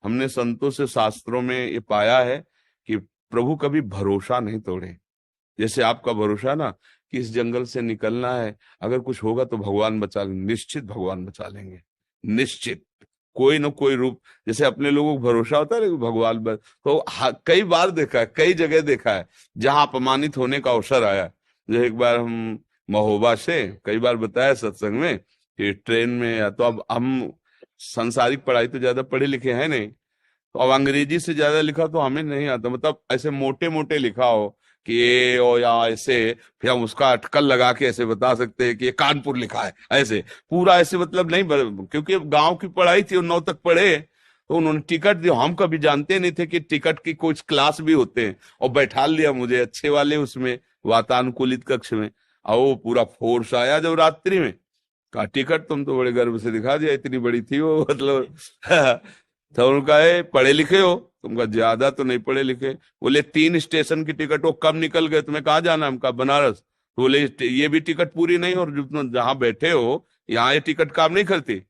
हमने संतों से, शास्त्रों में ये पाया है कि प्रभु कभी भरोसा नहीं तोड़े। जैसे आपका भरोसा ना कि इस जंगल से निकलना है, अगर कुछ होगा तो भगवान बचा लेंगे, निश्चित भगवान बचा लेंगे, निश्चित कोई न कोई रूप। जैसे अपने लोगों को भरोसा होता है ना कि भगवान तो कई बार देखा है, कई जगह देखा है जहां अपमानित होने का अवसर आया। जो एक बार हम महोबा से, कई बार बताया सत्संग में कि ट्रेन में, या तो अब हम संसारिक पढ़ाई तो ज्यादा पढ़े लिखे हैं नहीं, तो अब अंग्रेजी से ज्यादा लिखा तो हमें नहीं आता, मतलब ऐसे मोटे मोटे लिखा हो कि ये और या ऐसे, फिर हम उसका अटकल लगा के ऐसे बता सकते हैं कि ये कानपुर लिखा है, ऐसे पूरा ऐसे मतलब नहीं क्योंकि गांव की पढ़ाई थी और 9 तक पढ़े, तो उन्होंने टिकट दिया। हम कभी जानते नहीं थे कि टिकट की कुछ क्लास भी होते हैं, और बैठा लिया मुझे अच्छे वाले उसमें वातानुकूलित कक्ष में। और वो पूरा फोर्स आया जब रात्रि में, कहा टिकट तुम तो बड़े गर्व से दिखा दिया, इतनी बड़ी थी वो मतलब तो उनका है पढ़े लिखे हो? तुमका ज्यादा तो नहीं पढ़े लिखे। बोले 3 स्टेशन की टिकट, वो कब निकल गए, तुम्हें कहाँ जाना है? हमका बनारस। तो बोले ये भी टिकट पूरी नहीं, और जो तुम जहाँ बैठे हो यहाँ ये टिकट काम नहीं करती।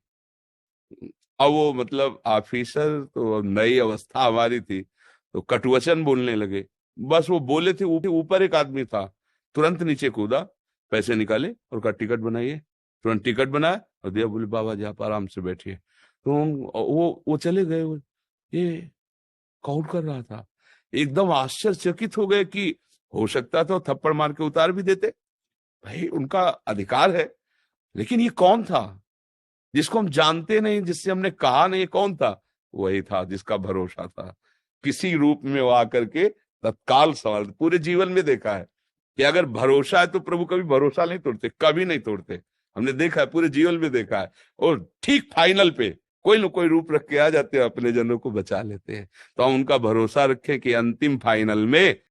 अब वो मतलब ऑफिसर, तो नई अवस्था हमारी थी, तो कटुवचन बोलने लगे। बस वो बोले थे, ऊपर एक आदमी था, तुरंत नीचे कूदा, पैसे निकाले और कहा टिकट बनाइए। तुरंत टिकट बनाया और दिया, बोले बाबा जी आप आराम से बैठिए। तो वो चले गए। ये कौन कर रहा था? एकदम आश्चर्यचकित हो गए कि हो सकता था थप्पड़ मार के उतार भी देते, भाई उनका अधिकार है, लेकिन ये कौन था जिसको हम जानते नहीं, जिससे हमने कहा नहीं, कौन था? वही था जिसका भरोसा था। किसी रूप में वो आकर के तत्काल सवाल, पूरे जीवन में देखा है कि अगर भरोसा है तो प्रभु कभी भरोसा नहीं तोड़ते, कभी नहीं तोड़ते। हमने देखा है, पूरे जीवन में देखा है। और ठीक फाइनल पे कोई न कोई रूप रख के आ जाते हैं, अपने जनों को बचा लेते हैं। तो हम उनका भरोसा रखें कि अंतिम फाइनल में